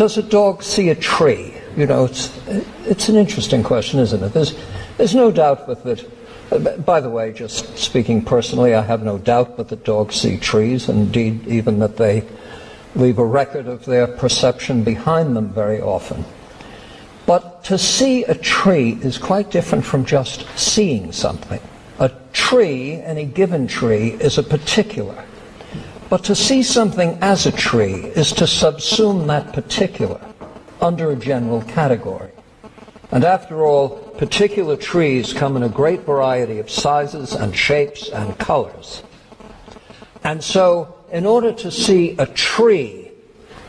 Does a dog see a tree? You know, it's an interesting question, isn't it? There's no doubt but that, by the way, just speaking personally, I have no doubt but that dogs see trees, and indeed even that they leave a record of their perception behind them very often. But to see a tree is quite different from just seeing something. A tree, any given tree, is a particular. But to see something as a tree is to subsume that particular under a general category. And after all, particular trees come in a great variety of sizes and shapes and colors. And so, in order to see a tree,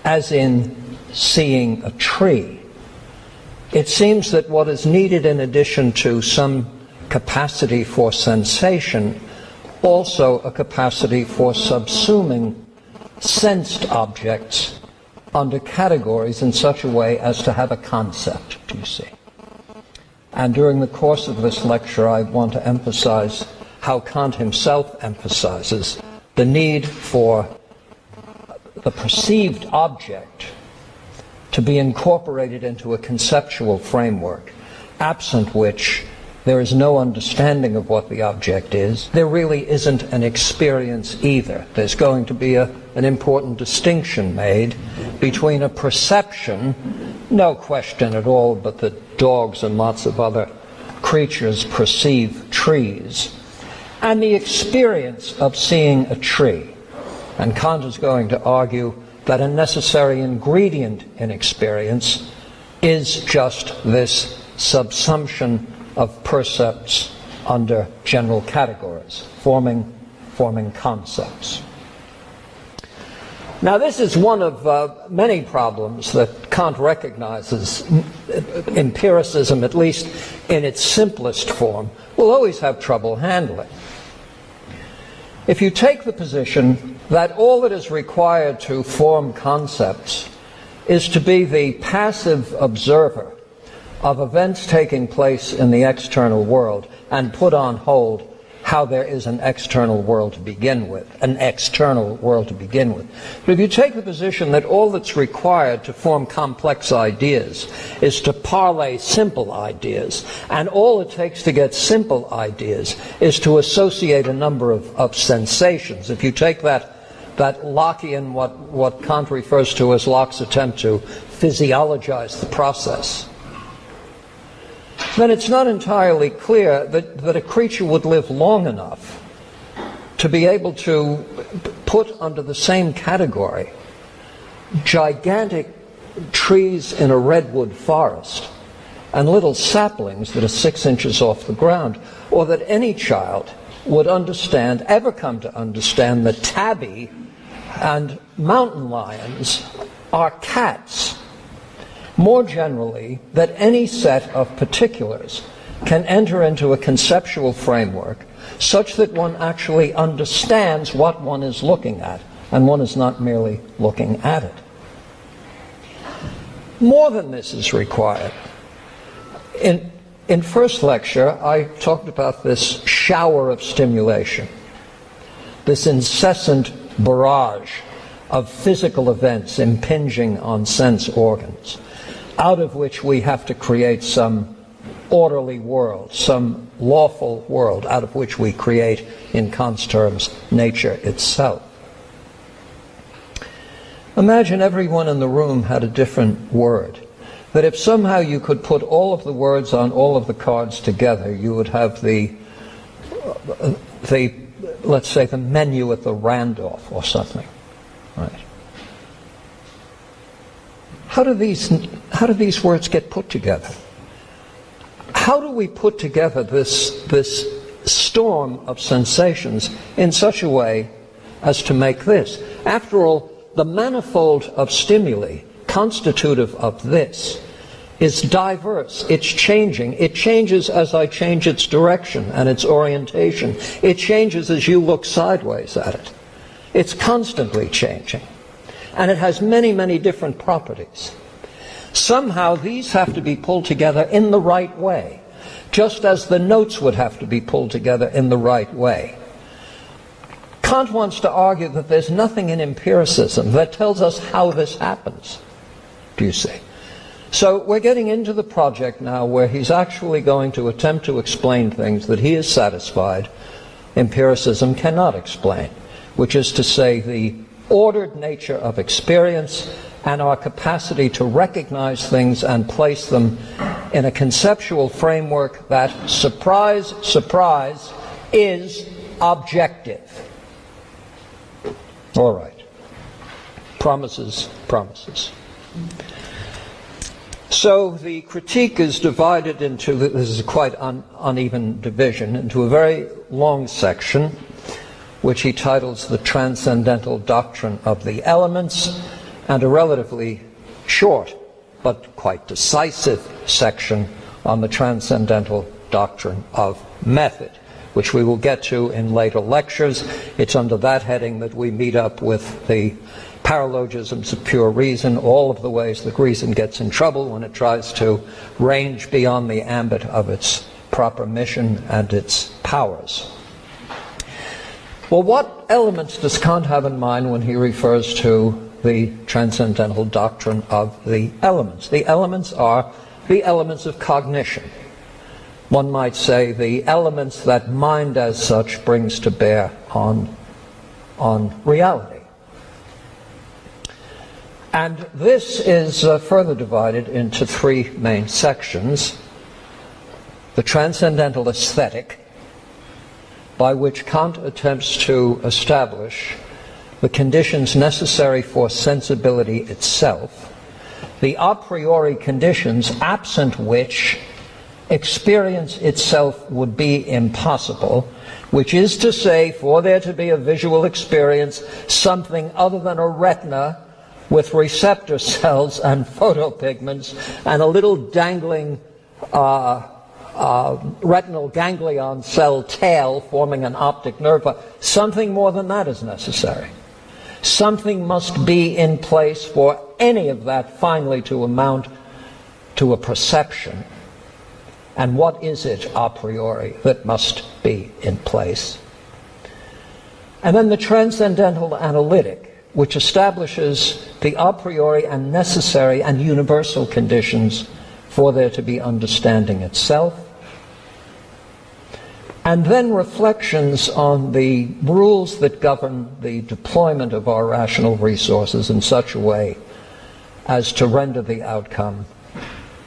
as in seeing a tree, it seems that what is needed in addition to some capacity for sensation, also a capacity for subsuming sensed objects under categories in such a way as to have a concept, you see. And during the course of this lecture, I want to emphasize how Kant himself emphasizes the need for the perceived object to be incorporated into a conceptual framework, absent which there is no understanding of what the object is. There really isn't an experience either. There's going to be an important distinction made between a perception, no question at all but that dogs and lots of other creatures perceive trees, and the experience of seeing a tree. And Kant is going to argue that a necessary ingredient in experience is just this subsumption of percepts under general categories, forming concepts. Now, this is one of many problems that Kant recognizes. Empiricism, at least in its simplest form, will always have trouble handling. If you take the position that all that is required to form concepts is to be the passive observer of events taking place in the external world and put on hold how there is an external world to begin with, But if you take the position that all that's required to form complex ideas is to parlay simple ideas, and all it takes to get simple ideas is to associate a number of sensations, if you take that Lockean, what Kant refers to as Locke's attempt to physiologize the process, then it's not entirely clear that a creature would live long enough to be able to put under the same category gigantic trees in a redwood forest and little saplings that are 6 inches off the ground, or that any child would ever come to understand that tabby and mountain lions are cats. More generally, that any set of particulars can enter into a conceptual framework such that one actually understands what one is looking at, and one is not merely looking at it. More than this is required. In first lecture, I talked about this shower of stimulation, this incessant barrage of physical events impinging on sense organs, out of which we have to create some orderly world, some lawful world, out of which we create, in Kant's terms, nature itself. Imagine everyone in the room had a different word. That if somehow you could put all of the words on all of the cards together, you would have the let's say, the menu at the Randolph or something, right? How do these words get put together? How do we put together this storm of sensations in such a way as to make this? After all, the manifold of stimuli constitutive of this is diverse. It's changing. It changes as I change its direction and its orientation. It changes as you look sideways at it. It's constantly changing. And it has many, many different properties. Somehow these have to be pulled together in the right way, just as the notes would have to be pulled together in the right way. Kant wants to argue that there's nothing in empiricism that tells us how this happens. do you see? So we're getting into the project now where he's actually going to attempt to explain things that he is satisfied empiricism cannot explain, which is to say the ordered nature of experience and our capacity to recognize things and place them in a conceptual framework that, surprise, surprise, is objective. All right. Promises, promises. So the critique is divided into, this is a quite uneven division, into a very long section, which he titles The Transcendental Doctrine of the Elements, and a relatively short but quite decisive section on the Transcendental Doctrine of Method, which we will get to in later lectures. It's under that heading that we meet up with the paralogisms of pure reason, all of the ways that reason gets in trouble when it tries to range beyond the ambit of its proper mission and its powers. Well, what elements does Kant have in mind when he refers to the transcendental doctrine of the elements? The elements are the elements of cognition. One might say the elements that mind as such brings to bear on reality. And this is further divided into three main sections. The Transcendental Aesthetic, by which Kant attempts to establish the conditions necessary for sensibility itself, the a priori conditions absent which experience itself would be impossible, which is to say, for there to be a visual experience, something other than a retina with receptor cells and photopigments and a little dangling retinal ganglion cell tail forming an optic nerve, something more than that is necessary. Something must be in place for any of that finally to amount to a perception. And what is it a priori that must be in place? And then the Transcendental Analytic, which establishes the a priori and necessary and universal conditions for there to be understanding itself. And then reflections on the rules that govern the deployment of our rational resources in such a way as to render the outcome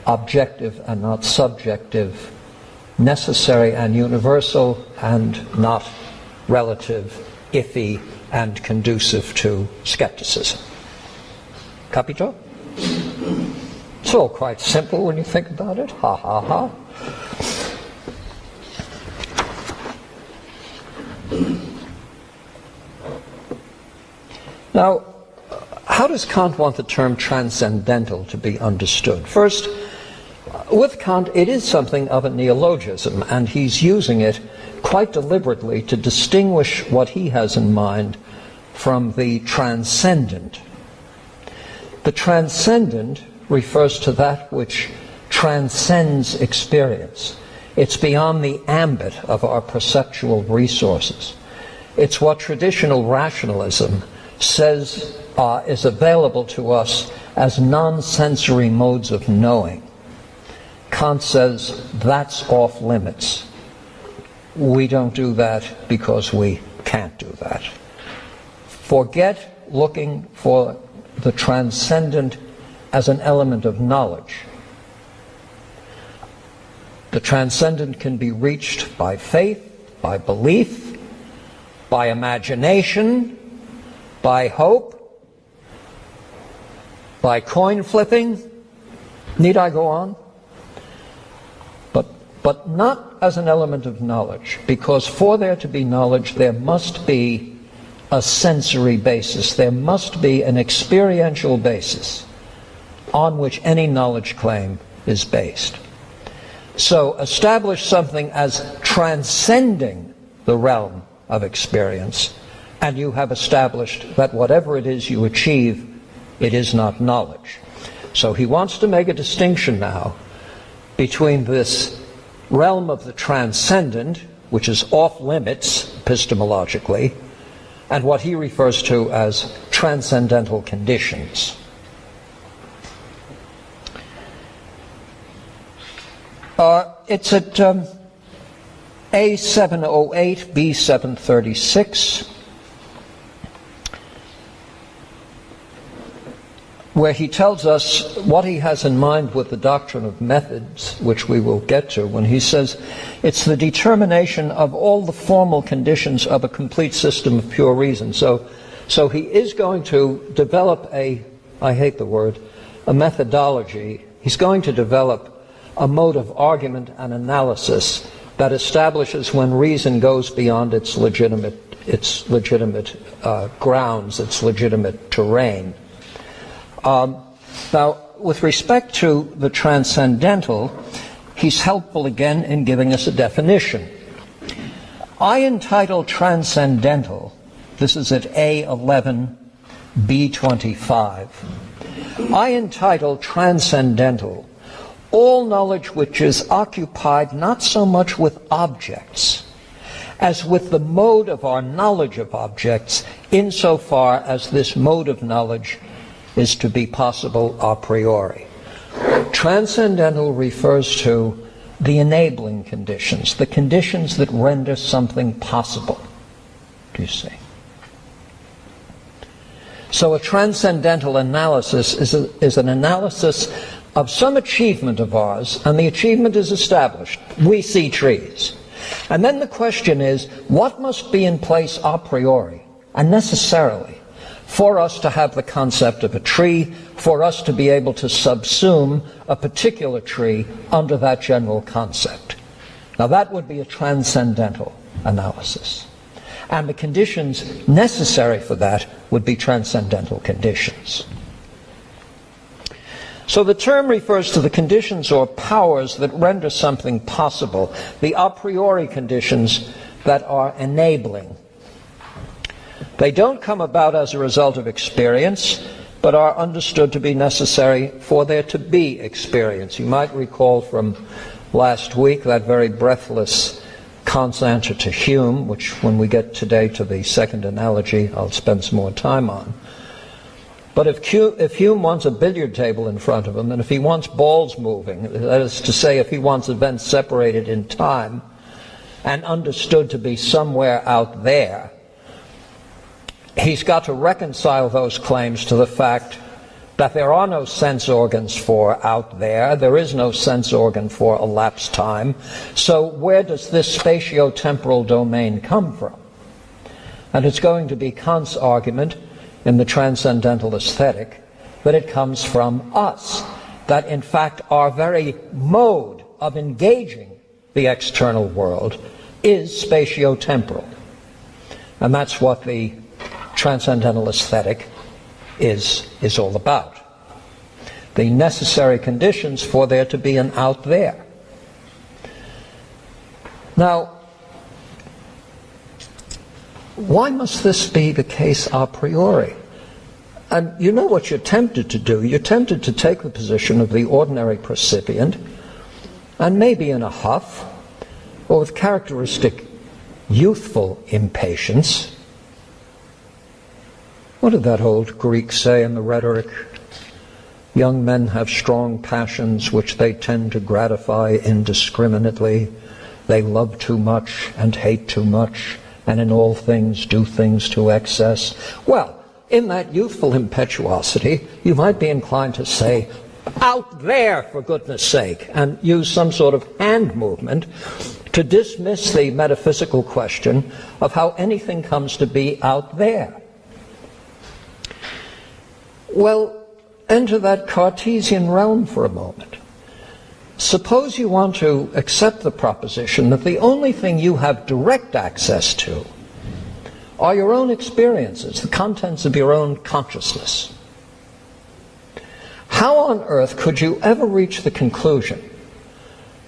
objective and not subjective, necessary and universal, and not relative, iffy, and conducive to skepticism. Capito? It's all quite simple when you think about it. Ha ha ha. Now, how does Kant want the term transcendental to be understood? First, with Kant, it is something of a neologism, and he's using it quite deliberately to distinguish what he has in mind from the transcendent. The transcendent refers to that which transcends experience. It's beyond the ambit of our perceptual resources. It's what traditional rationalism says is available to us as non-sensory modes of knowing. Kant says that's off limits. We don't do that because we can't do that. Forget looking for the transcendent as an element of knowledge. The transcendent can be reached by faith, by belief, by imagination, by hope, by coin flipping. Need I go on? But not as an element of knowledge, because for there to be knowledge, there must be a sensory basis. There must be an experiential basis on which any knowledge claim is based. So establish something as transcending the realm of experience, and you have established that whatever it is you achieve, it is not knowledge. So he wants to make a distinction now between this realm of the transcendent, which is off limits epistemologically, and what he refers to as transcendental conditions. It's at A708, B736, where he tells us what he has in mind with the doctrine of methods, which we will get to, when he says it's the determination of all the formal conditions of a complete system of pure reason. So he is going to develop a methodology. He's going to develop a mode of argument and analysis that establishes when reason goes beyond its legitimate grounds, its legitimate terrain. Now, with respect to the transcendental, he's helpful again in giving us a definition. I entitle transcendental, this is at A11, B25, I entitle transcendental all knowledge which is occupied not so much with objects as with the mode of our knowledge of objects, insofar as this mode of knowledge is to be possible a priori. Transcendental refers to the enabling conditions, the conditions that render something possible. Do you see? So a transcendental analysis is an analysis of some achievement of ours, and the achievement is established. We see trees. And then the question is, what must be in place a priori and necessarily for us to have the concept of a tree, for us to be able to subsume a particular tree under that general concept? Now that would be a transcendental analysis. And the conditions necessary for that would be transcendental conditions. So the term refers to the conditions or powers that render something possible, the a priori conditions that are enabling. They don't come about as a result of experience, but are understood to be necessary for there to be experience. You might recall from last week that very breathless Kant's answer to Hume, which when we get today to the second analogy, I'll spend some more time on. But if Hume wants a billiard table in front of him, and if he wants balls moving, that is to say, if he wants events separated in time and understood to be somewhere out there, he's got to reconcile those claims to the fact that there are no sense organs for out there. There is no sense organ for elapsed time. So where does this spatio-temporal domain come from? And it's going to be Kant's argument in the Transcendental Aesthetic that it comes from us, that in fact our very mode of engaging the external world is spatio-temporal. And that's what the Transcendental Aesthetic is all about. The necessary conditions for there to be an out there. Now, why must this be the case a priori? And you know what you're tempted to do. You're tempted to take the position of the ordinary percipient, and maybe in a huff, or with characteristic youthful impatience. What did that old Greek say in the rhetoric? Young men have strong passions which they tend to gratify indiscriminately. They love too much and hate too much, and in all things do things to excess. Well, in that youthful impetuosity, you might be inclined to say, out there, for goodness sake, and use some sort of hand movement to dismiss the metaphysical question of how anything comes to be out there. Well, enter that Cartesian realm for a moment. Suppose you want to accept the proposition that the only thing you have direct access to are your own experiences, the contents of your own consciousness. How on earth could you ever reach the conclusion,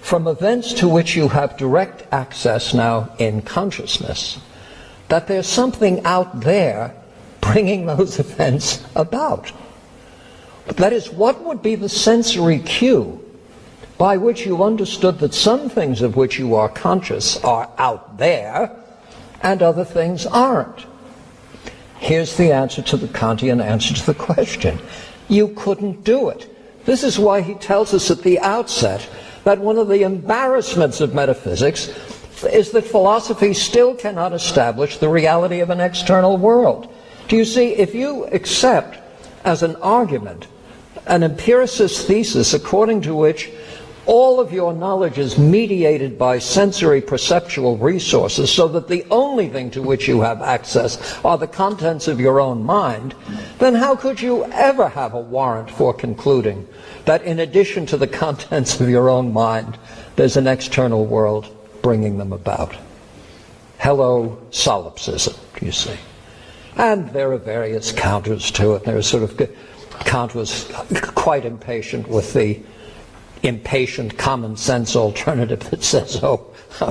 from events to which you have direct access now in consciousness, that there's something out there bringing those events about? That is, what would be the sensory cue by which you understood that some things of which you are conscious are out there and other things aren't? Here's the answer to the Kantian answer to the question. You couldn't do it. This is why he tells us at the outset that one of the embarrassments of metaphysics is that philosophy still cannot establish the reality of an external world. Do you see, if you accept as an argument an empiricist thesis according to which all of your knowledge is mediated by sensory perceptual resources, so that the only thing to which you have access are the contents of your own mind, then how could you ever have a warrant for concluding that in addition to the contents of your own mind, there's an external world bringing them about? Hello, solipsism, you see. And there are various counters to it. There's sort of, Kant was quite impatient with the impatient common sense alternative that says, oh,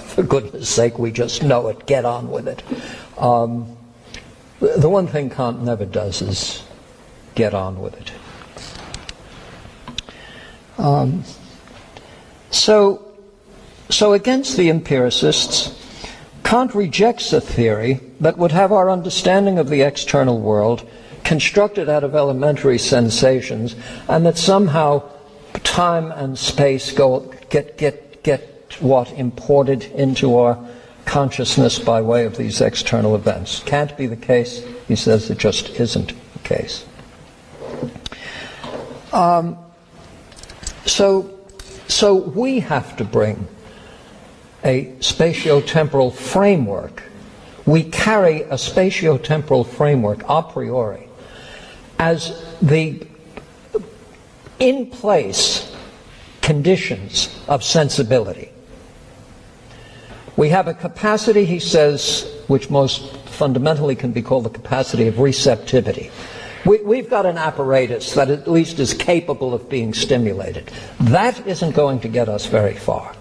for goodness sake, we just know it, get on with it. The one thing Kant never does is get on with it. So against the empiricists, Kant rejects a theory that would have our understanding of the external world constructed out of elementary sensations, and that somehow time and space get what imported into our consciousness by way of these external events. Can't be the case. He says it just isn't the case. So we have to bring a spatiotemporal framework. We carry a spatiotemporal framework a priori as the in-place conditions of sensibility. We have a capacity, he says, which most fundamentally can be called the capacity of receptivity. We've got an apparatus that at least is capable of being stimulated. That isn't going to get us very far.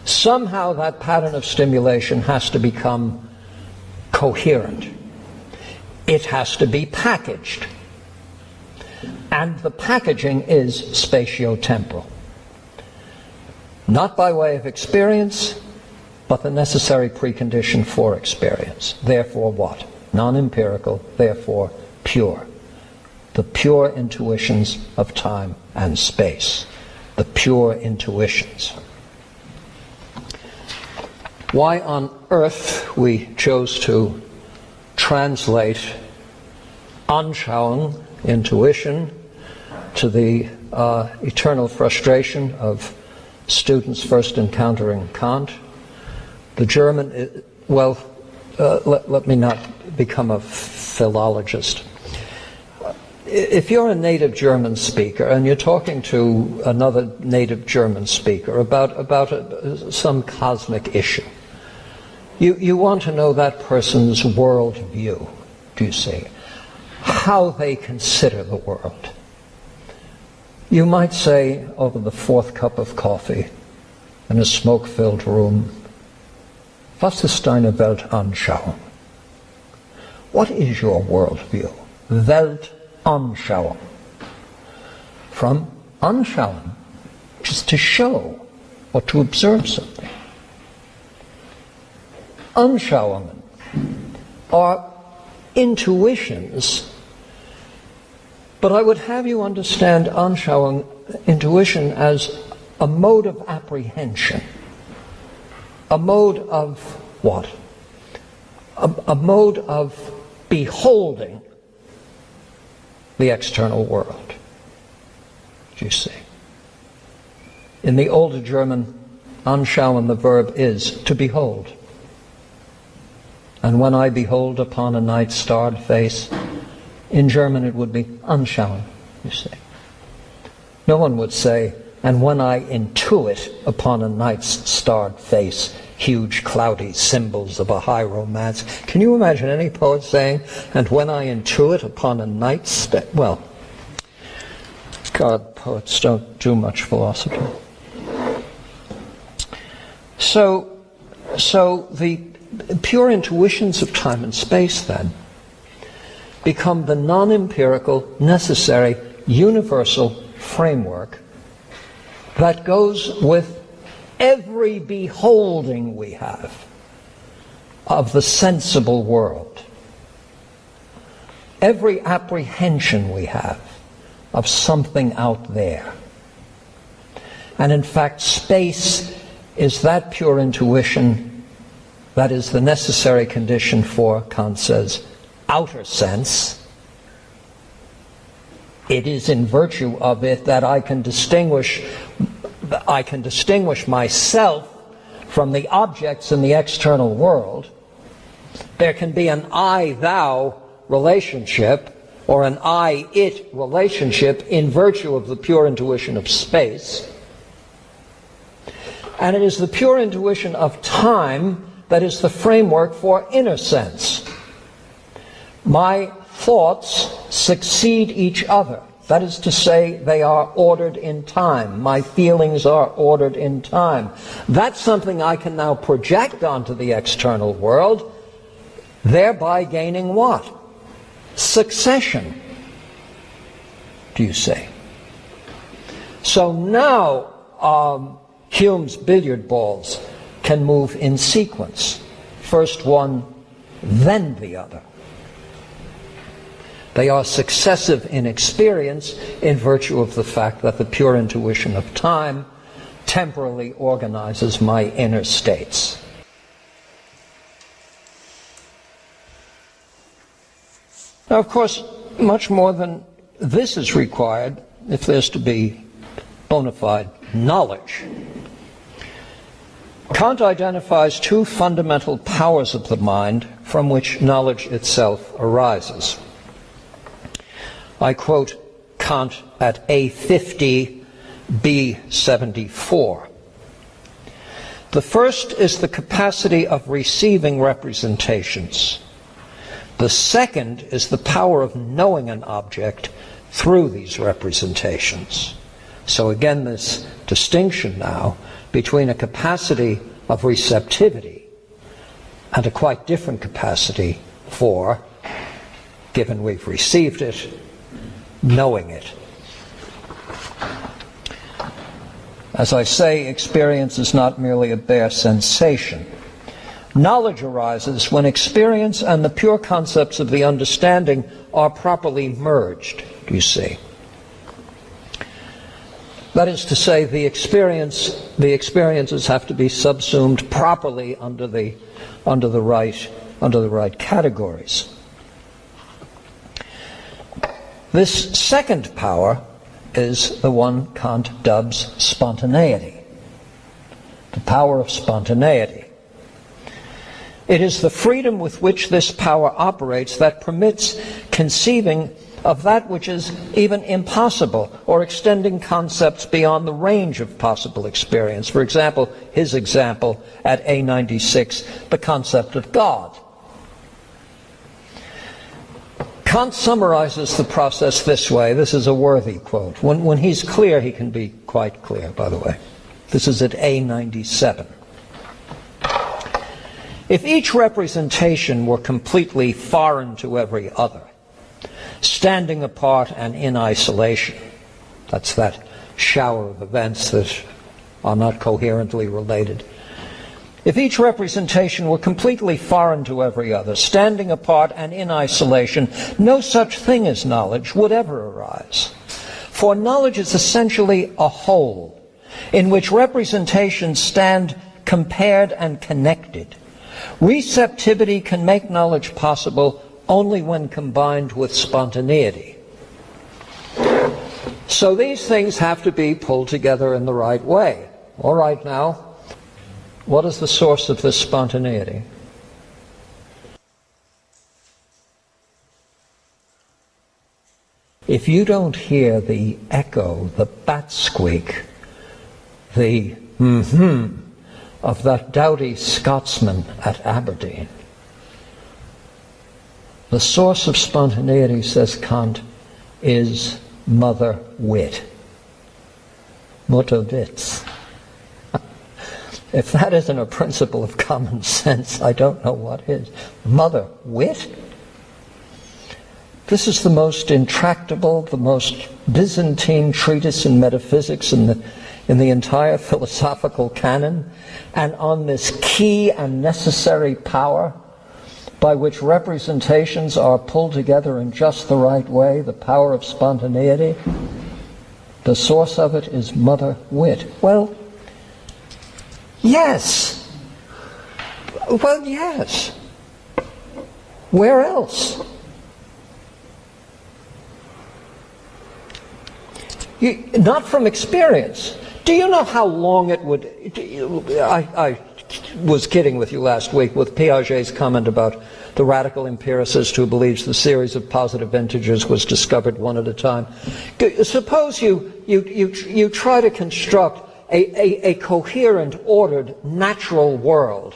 Somehow that pattern of stimulation has to become coherent. It has to be packaged. And the packaging is spatiotemporal. Not by way of experience, but the necessary precondition for experience. Therefore what? Non-empirical, therefore pure. The pure intuitions of time and space. The pure intuitions. Why on earth we chose to translate Anschauung, intuition, to the eternal frustration of students first encountering Kant. The German, let me not become a philologist. If you're a native German speaker and you're talking to another native German speaker about some cosmic issue, you want to know that person's world view, do you see? How they consider the world. You might say over the fourth cup of coffee in a smoke-filled room, was ist deine Weltanschauung? What is your worldview? Weltanschauung. From anschauen, just to show or to observe something. Anschauungen are intuitions, but I would have you understand Anschauung, intuition, as a mode of apprehension. A mode of what? A mode of beholding the external world. Do you see? In the older German, anschauen, the verb is to behold. And when I behold upon a night starred face, in German it would be anschauen, you see. No one would say, and when I intuit upon a night's starred face, huge cloudy symbols of a high romance. Can you imagine any poet saying, and when I intuit upon a night's well, God, poets don't do much philosophy. So the pure intuitions of time and space then become the non-empirical, necessary, universal framework that goes with every beholding we have of the sensible world, every apprehension we have of something out there. And in fact, space is that pure intuition that is the necessary condition for, Kant says, outer sense. It is in virtue of it that I can distinguish myself from the objects in the external world. There can be an I-thou relationship or an I-it relationship in virtue of the pure intuition of space. And it is the pure intuition of time that is the framework for inner sense. My thoughts succeed each other. That is to say, they are ordered in time. My feelings are ordered in time. That's something I can now project onto the external world, thereby gaining what? Succession, do you say? So now Hume's billiard balls can move in sequence. First one, then the other. They are successive in experience in virtue of the fact that the pure intuition of time temporally organizes my inner states. Now, of course, much more than this is required if there's to be bona fide knowledge. Kant identifies two fundamental powers of the mind from which knowledge itself arises. I quote Kant at A50, B74. The first is the capacity of receiving representations. The second is the power of knowing an object through these representations. So again, this distinction now between a capacity of receptivity and a quite different capacity for, given we've received it, knowing it. As I say, experience is not merely a bare sensation. Knowledge arises when experience and the pure concepts of the understanding are properly merged, do you see? That is to say, the experiences have to be subsumed properly under the right categories. This second power is the one Kant dubs spontaneity, the power of spontaneity. It is the freedom with which this power operates that permits conceiving of that which is even impossible, or extending concepts beyond the range of possible experience. For example, his example at A96, the concept of God. Kant summarizes the process this way. This is a worthy quote. When he's clear, he can be quite clear, by the way. This is at A97. If each representation were completely foreign to every other, standing apart and in isolation, that's that shower of events that are not coherently related. If each representation were completely foreign to every other, standing apart and in isolation, no such thing as knowledge would ever arise. For knowledge is essentially a whole, in which representations stand compared and connected. Receptivity can make knowledge possible only when combined with spontaneity. So these things have to be pulled together in the right way. All right, now, what is the source of this spontaneity? If you don't hear the echo, the bat squeak, the of that doughty Scotsman at Aberdeen, the source of spontaneity, says Kant, is mother wit. Mutterwitz. If that isn't a principle of common sense, I don't know what is. Mother wit? This is the most intractable, the most Byzantine treatise in metaphysics in the entire philosophical canon, and on this key and necessary power by which representations are pulled together in just the right way, the power of spontaneity, The source of it is mother wit. Well, yes. Well, yes. Where else? Not from experience. Do you know how long it would... I was kidding with you last week with Piaget's comment about the radical empiricist who believes the series of positive integers was discovered one at a time. Suppose you try to construct a coherent, ordered, natural world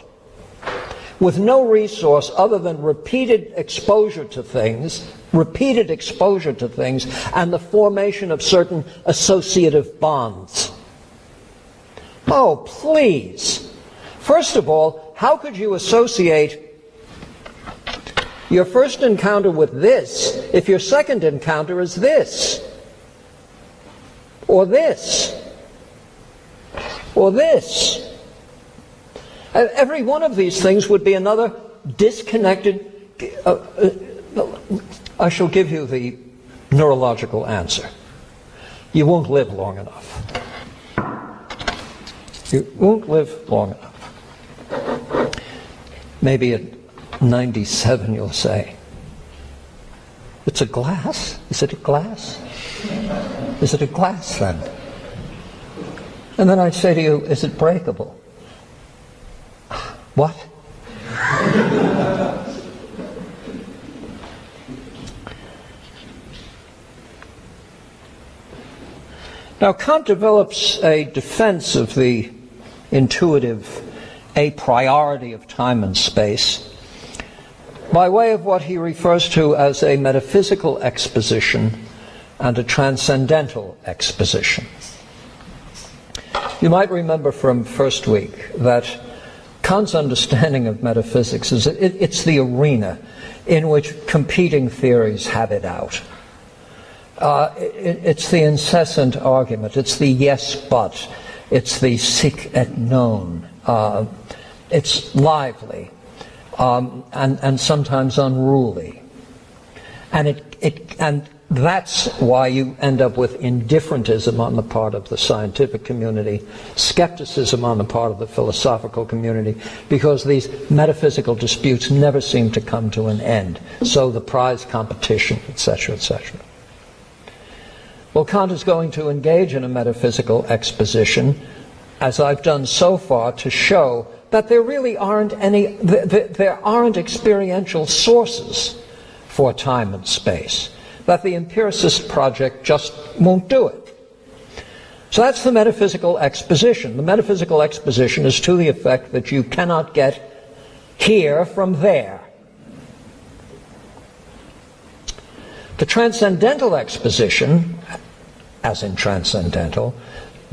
with no resource other than repeated exposure to things, and the formation of certain associative bonds. Oh, please. First of all, how could you associate your first encounter with this if your second encounter is this? Or this? Or this? Every one of these things would be another disconnected... I shall give you the neurological answer. You won't live long enough. You won't live long enough. Maybe at 97 you'll say, it's a glass? Is it a glass? Is it a glass then? And then I'd say to you, is it breakable? What? Now, Kant develops a defense of the intuitive a priority of time and space by way of what he refers to as a metaphysical exposition and a transcendental exposition. You might remember from first week that Kant's understanding of metaphysics is it's the arena in which competing theories have it out. It's the incessant argument. It's the yes but. It's the sic et non. It's lively and sometimes unruly, and that's why you end up with indifferentism on the part of the scientific community, skepticism on the part of the philosophical community, because these metaphysical disputes never seem to come to an end. So the prize competition, etc., etc. Well, Kant is going to engage in a metaphysical exposition, as I've done so far, to show that there really aren't any, there aren't experiential sources for time and space, that the empiricist project just won't do it. So that's the metaphysical exposition. The metaphysical exposition is to the effect that you cannot get here from there. The transcendental exposition, as in transcendental,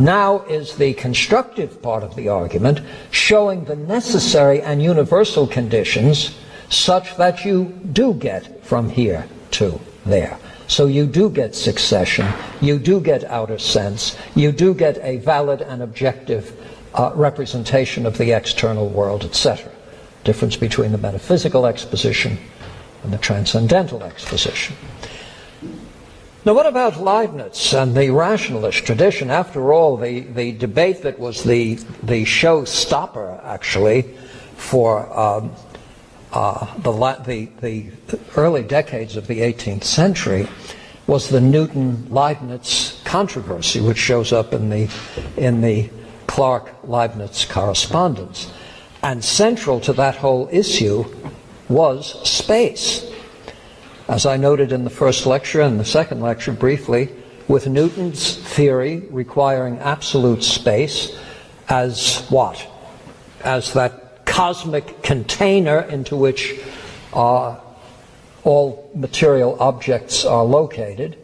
now is the constructive part of the argument, showing the necessary and universal conditions such that you do get from here to there. So you do get succession, you do get outer sense, you do get a valid and objective representation of the external world, etc. Difference between the metaphysical exposition and the transcendental exposition. Now, what about Leibniz and the rationalist tradition? After all, the debate that was the showstopper, actually, for the early decades of the 18th century was the Newton-Leibniz controversy, which shows up in the Clarke-Leibniz correspondence. And central to that whole issue was space. As I noted in the first lecture and the second lecture briefly, with Newton's theory requiring absolute space as what? As that cosmic container into which all material objects are located,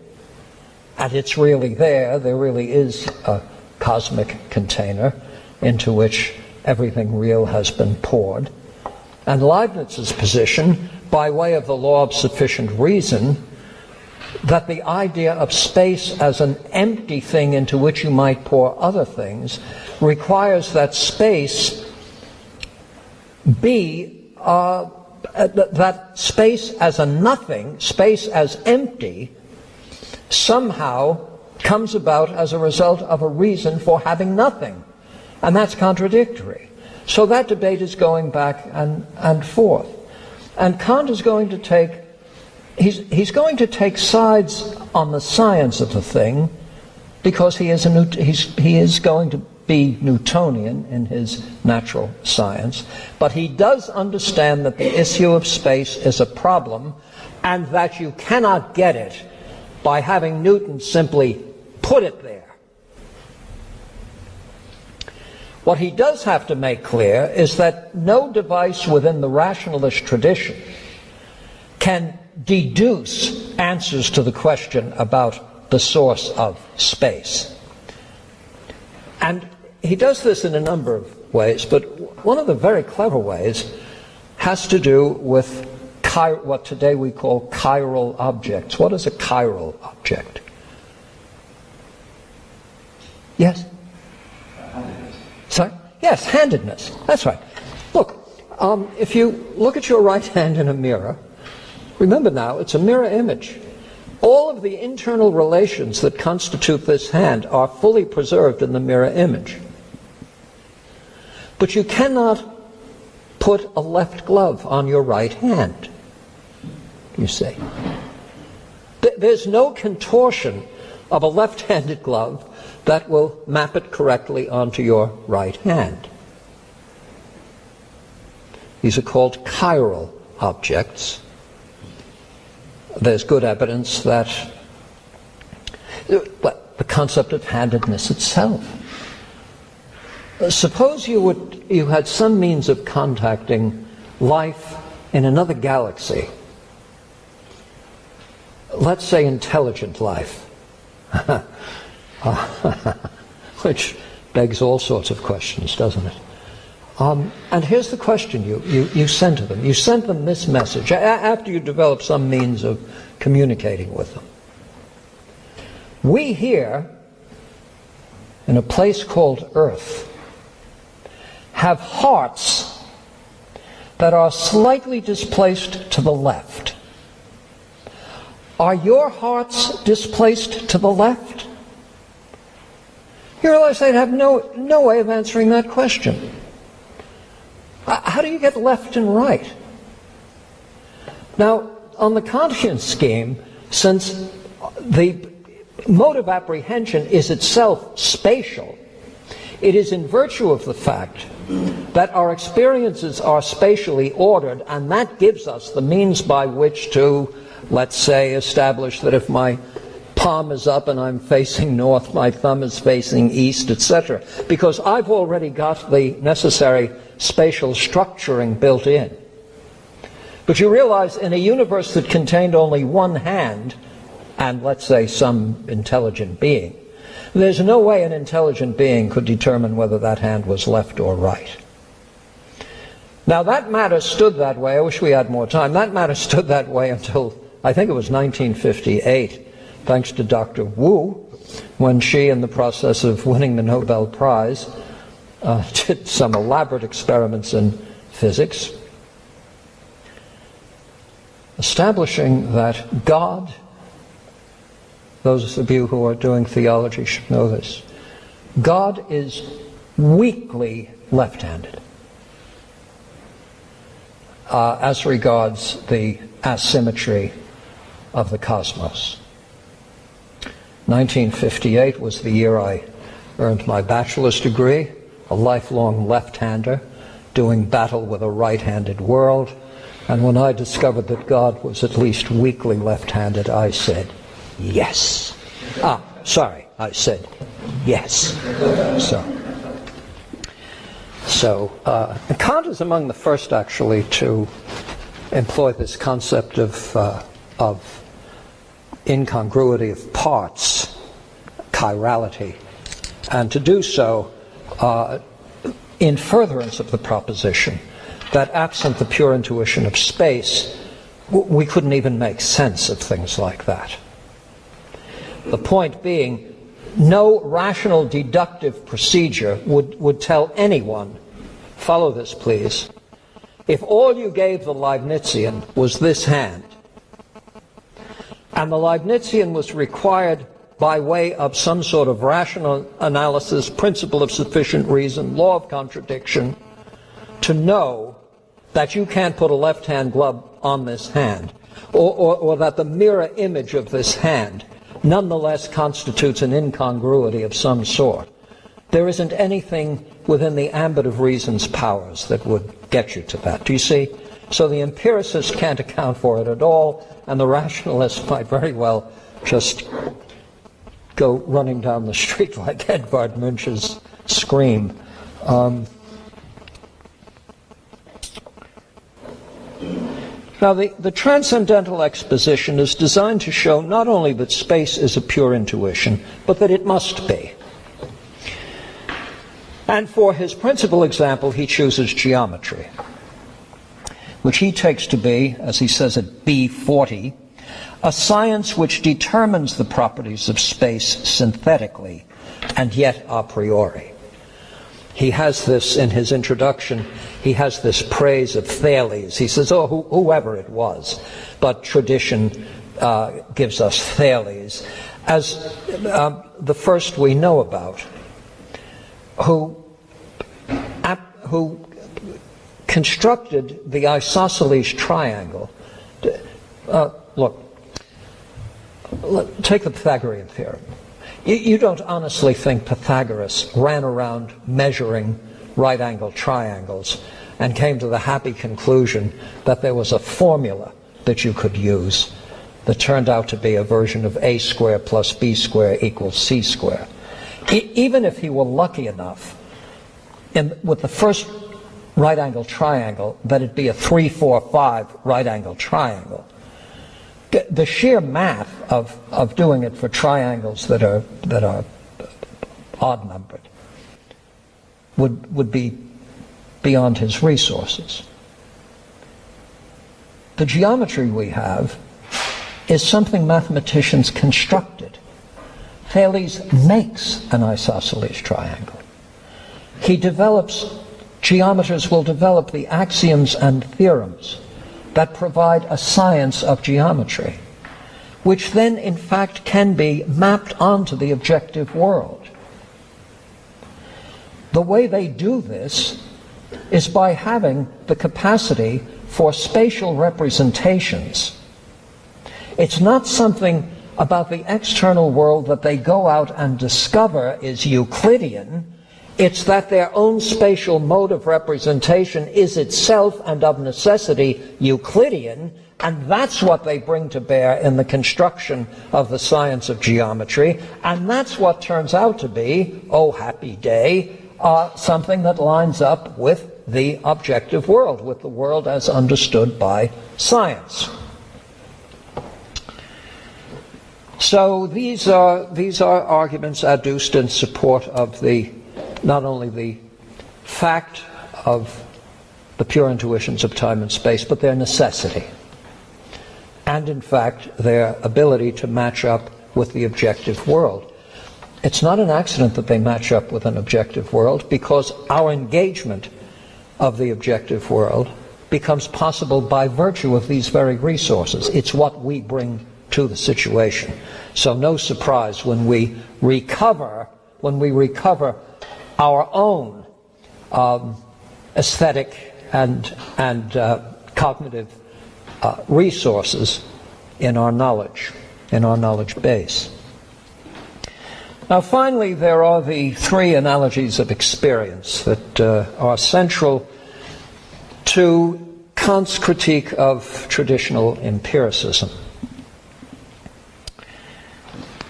and it's really there really is a cosmic container into which everything real has been poured. And Leibniz's position, by way of the law of sufficient reason, that the idea of space as an empty thing into which you might pour other things requires that space be, that space as a nothing, space as empty, somehow comes about as a result of a reason for having nothing. And that's contradictory. So that debate is going back and forth. And Kant is going to take, he's going to take sides on the science of the thing, because he is going to be Newtonian in his natural science, but he does understand that the issue of space is a problem, and that you cannot get it by having Newton simply put it there. What he does have to make clear is that no device within the rationalist tradition can deduce answers to the question about the source of space. And he does this in a number of ways, but one of the very clever ways has to do with what today we call chiral objects. What is a chiral object? Yes? Sorry? Yes, handedness. That's right. Look, if you look at your right hand in a mirror, remember now, it's a mirror image. All of the internal relations that constitute this hand are fully preserved in the mirror image. But you cannot put a left glove on your right hand, you see. There's no contortion of a left-handed glove that will map it correctly onto your right hand. These are called chiral objects. There's good evidence that the concept of handedness itself. Suppose you had some means of contacting life in another galaxy. Let's say intelligent life. Which begs all sorts of questions, doesn't it? And here's the question you sent to them. You sent them this message after you developed some means of communicating with them. We here, in a place called Earth, have hearts that are slightly displaced to the left. Are your hearts displaced to the left? You realize they'd have no way of answering that question. How do you get left and right? Now, on the Kantian scheme, since the mode of apprehension is itself spatial, it is in virtue of the fact that our experiences are spatially ordered, and that gives us the means by which to, let's say, establish that if my palm is up and I'm facing north, my thumb is facing east, etc. Because I've already got the necessary spatial structuring built in. But you realize in a universe that contained only one hand, and let's say some intelligent being, there's no way an intelligent being could determine whether that hand was left or right. Now that matter stood that way, I wish we had more time, that matter stood that way until I think it was 1958, thanks to Dr. Wu, when she, in the process of winning the Nobel Prize, did some elaborate experiments in physics, establishing that God, those of you who are doing theology should know this, God is weakly left-handed as regards the asymmetry of the cosmos. 1958 was the year I earned my bachelor's degree, a lifelong left-hander doing battle with a right-handed world, and when I discovered that God was at least weakly left-handed, I said, yes. I said yes. So Kant is among the first, actually, to employ this concept of incongruity of parts, chirality, and to do so in furtherance of the proposition that absent the pure intuition of space, we couldn't even make sense of things like that. The point being, no rational deductive procedure would tell anyone, follow this please, if all you gave the Leibnizian was this hand, and the Leibnizian was required by way of some sort of rational analysis, principle of sufficient reason, law of contradiction, to know that you can't put a left-hand glove on this hand, or that the mirror image of this hand nonetheless constitutes an incongruity of some sort. There isn't anything within the ambit of reason's powers that would get you to that. Do you see? So the empiricist can't account for it at all, and the rationalist might very well just go running down the street like Edvard Munch's Scream. Now, the Transcendental Exposition is designed to show not only that space is a pure intuition, but that it must be. And for his principal example, he chooses geometry, which he takes to be, as he says at B40, a science which determines the properties of space synthetically and yet a priori. He has this in his introduction, he has this praise of Thales. He says, whoever it was, but tradition gives us Thales as the first we know about, who constructed the isosceles triangle. Look, take the Pythagorean theorem. You don't honestly think Pythagoras ran around measuring right-angled triangles and came to the happy conclusion that there was a formula that you could use that turned out to be a version of a squared plus b squared equals c squared. Even if he were lucky enough with the first right-angled triangle that it be a 3, 4, 5 right-angled triangle, the sheer math of doing it for triangles that are odd numbered would be beyond his resources. The geometry we have is something mathematicians constructed. Thales makes an isosceles triangle. Geometers will develop the axioms and theorems that provide a science of geometry, which then in fact can be mapped onto the objective world. The way they do this is by having the capacity for spatial representations. It's not something about the external world that they go out and discover is Euclidean. It's that their own spatial mode of representation is itself and of necessity Euclidean, and that's what they bring to bear in the construction of the science of geometry, and that's what turns out to be, oh happy day, something that lines up with the objective world, with the world as understood by science. So these are arguments adduced in support of not only the fact of the pure intuitions of time and space, but their necessity, and in fact their ability to match up with the objective world. It's not an accident that they match up with an objective world, because our engagement of the objective world becomes possible by virtue of these very resources. It's what we bring to the situation. So no surprise when we recover our own aesthetic and cognitive resources in our knowledge base. Now finally, there are the three analogies of experience that are central to Kant's critique of traditional empiricism.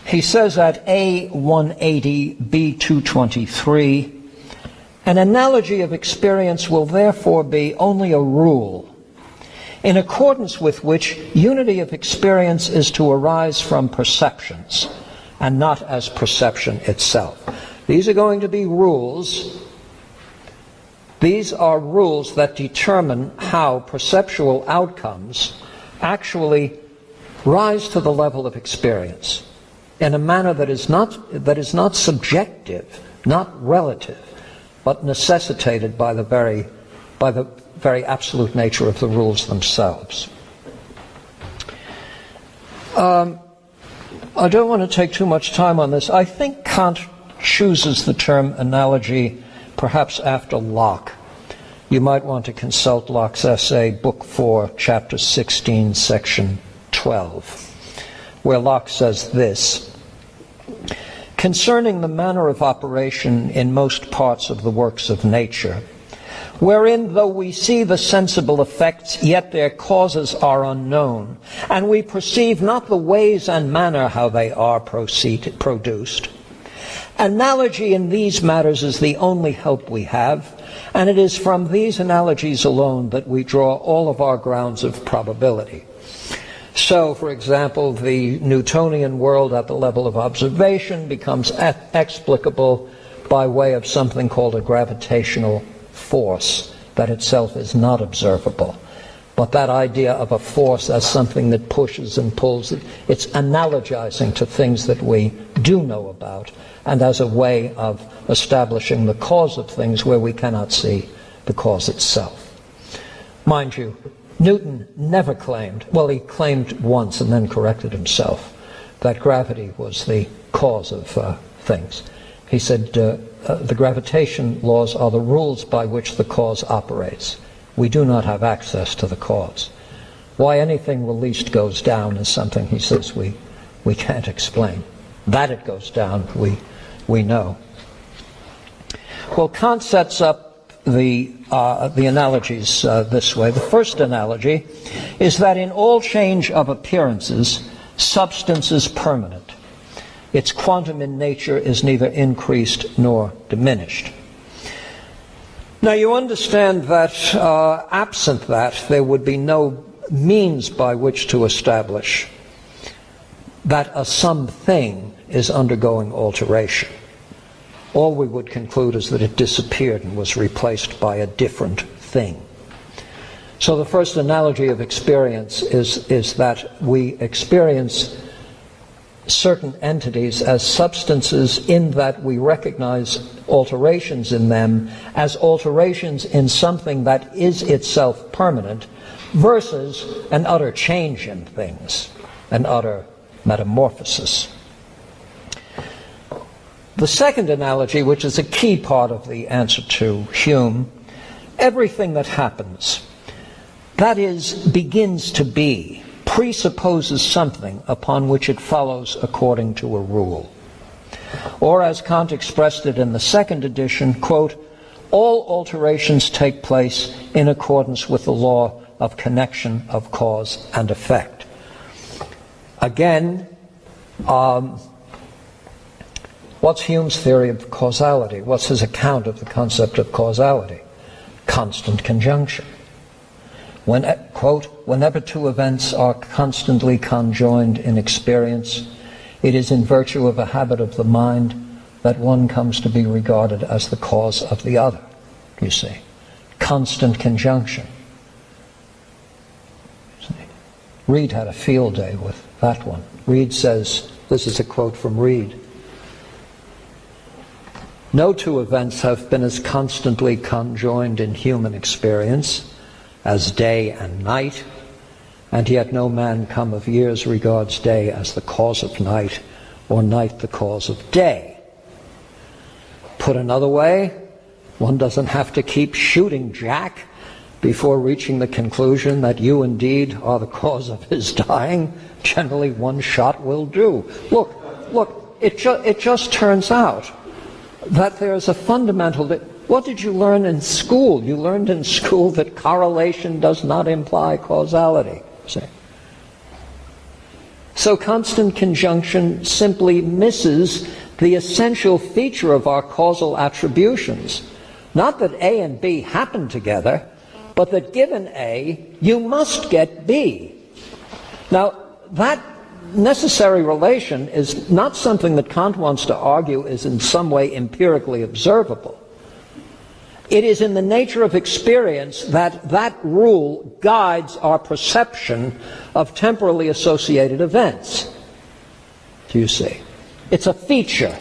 He says at A180, B223, an analogy of experience will therefore be only a rule, in accordance with which unity of experience is to arise from perceptions, and not as perception itself. These are going to be rules. These are rules that determine how perceptual outcomes actually rise to the level of experience in a manner that is not subjective, not relative, but necessitated by the very absolute nature of the rules themselves. I don't want to take too much time on this. I think Kant chooses the term analogy perhaps after Locke. You might want to consult Locke's essay, Book 4, Chapter 16, Section 12, where Locke says this: concerning the manner of operation in most parts of the works of nature, wherein though we see the sensible effects, yet their causes are unknown, and we perceive not the ways and manner how they are produced. Analogy in these matters is the only help we have, and it is from these analogies alone that we draw all of our grounds of probability. So, for example, the Newtonian world at the level of observation becomes explicable by way of something called a gravitational force that itself is not observable. But that idea of a force as something that pushes and pulls, it's analogizing to things that we do know about, and as a way of establishing the cause of things where we cannot see the cause itself. Mind you, Newton never claimed, well, he claimed once and then corrected himself, that gravity was the cause of things. He said the gravitation laws are the rules by which the cause operates. We do not have access to the cause. Why anything released goes down is something, he says, we can't explain. That it goes down, we know. Well, Kant sets up the analogies this way. The first analogy is that in all change of appearances, substance is permanent. Its quantum in nature is neither increased nor diminished. Now you understand that absent that, there would be no means by which to establish that a something is undergoing alteration. All we would conclude is that it disappeared and was replaced by a different thing. So the first analogy of experience is that we experience certain entities as substances in that we recognize alterations in them as alterations in something that is itself permanent versus an utter change in things, an utter metamorphosis. The second analogy, which is a key part of the answer to Hume, everything that happens, that is, begins to be, presupposes something upon which it follows according to a rule. Or as Kant expressed it in the second edition, quote, all alterations take place in accordance with the law of connection of cause and effect. Again, what's Hume's theory of causality? What's his account of the concept of causality? Constant conjunction. When, quote, whenever two events are constantly conjoined in experience, it is in virtue of a habit of the mind that one comes to be regarded as the cause of the other, you see. Constant conjunction. Reid had a field day with that one. Reid says, this is a quote from Reid, no two events have been as constantly conjoined in human experience as day and night, and yet no man come of years regards day as the cause of night, or night the cause of day. Put another way, one doesn't have to keep shooting Jack before reaching the conclusion that you indeed are the cause of his dying. Generally one shot will do. Look, it just turns out that there's a fundamental... What did you learn in school? You learned in school that correlation does not imply causality. See? So constant conjunction simply misses the essential feature of our causal attributions. Not that A and B happen together, but that given A, you must get B. Now, that necessary relation is not something that Kant wants to argue is in some way empirically observable. It is in the nature of experience that that rule guides our perception of temporally associated events. Do you see? It's a feature.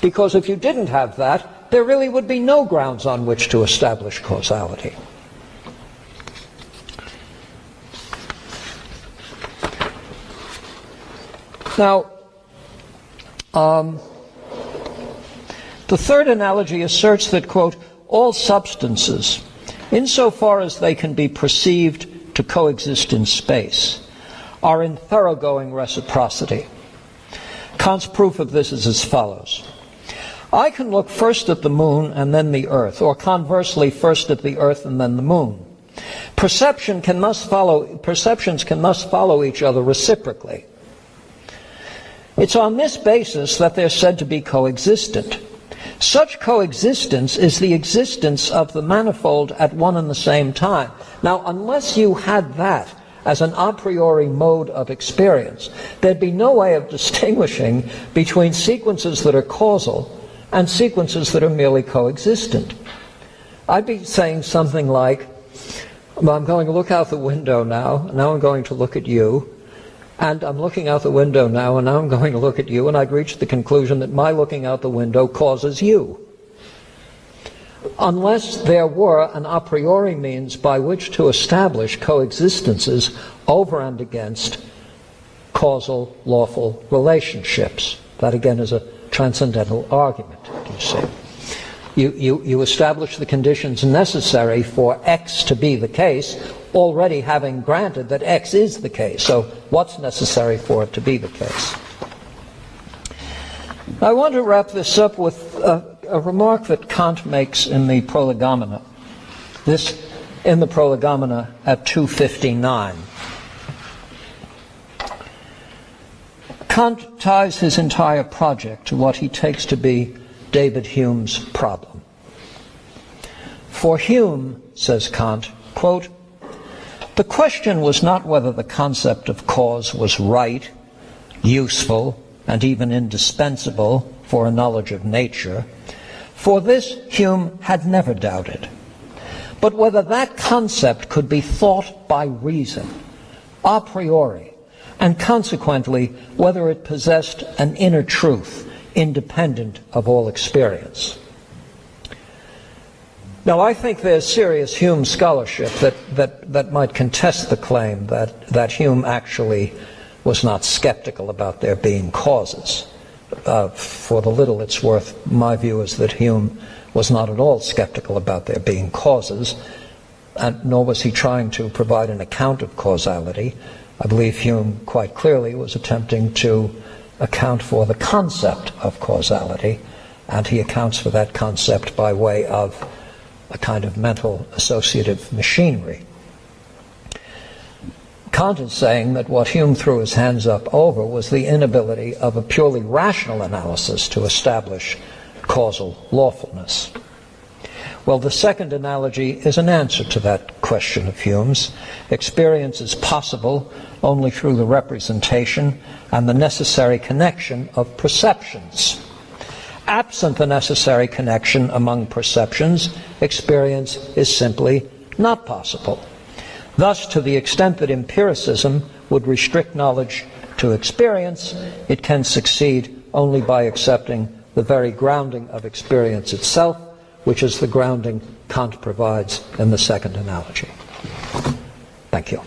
Because if you didn't have that, there really would be no grounds on which to establish causality. Now, The third analogy asserts that, quote, all substances, insofar as they can be perceived to coexist in space, are in thoroughgoing reciprocity. Kant's proof of this is as follows. I can look first at the moon and then the earth, or conversely, first at the earth and then the moon. Perceptions can thus follow each other reciprocally. It's on this basis that they're said to be coexistent. Such coexistence is the existence of the manifold at one and the same time. Now, unless you had that as an a priori mode of experience, there'd be no way of distinguishing between sequences that are causal and sequences that are merely coexistent. I'd be saying something like, well, I'm going to look out the window now I'm going to look at you, and I'm looking out the window now, and now I'm going to look at you, and I'd reach the conclusion that my looking out the window causes you. Unless there were an a priori means by which to establish coexistences over and against causal, lawful relationships. That again is a transcendental argument, you see. You establish the conditions necessary for X to be the case, already having granted that X is the case. So what's necessary for it to be the case? I want to wrap this up with a remark that Kant makes in the Prolegomena. This in the Prolegomena at 259. Kant ties his entire project to what he takes to be David Hume's problem. For Hume, says Kant, quote, the question was not whether the concept of cause was right, useful, and even indispensable for a knowledge of nature. For this Hume had never doubted. But whether that concept could be thought by reason, a priori, and consequently whether it possessed an inner truth independent of all experience. Now, I think there's serious Hume scholarship that might contest the claim that Hume actually was not skeptical about there being causes. For the little it's worth, my view is that Hume was not at all skeptical about there being causes, and nor was he trying to provide an account of causality. I believe Hume quite clearly was attempting to account for the concept of causality, and he accounts for that concept by way of a kind of mental associative machinery. Kant is saying that what Hume threw his hands up over was the inability of a purely rational analysis to establish causal lawfulness. Well, the second analogy is an answer to that question of Hume's. Experience is possible only through the representation and the necessary connection of perceptions. Absent the necessary connection among perceptions, experience is simply not possible. Thus, to the extent that empiricism would restrict knowledge to experience, it can succeed only by accepting the very grounding of experience itself, which is the grounding Kant provides in the second analogy. Thank you.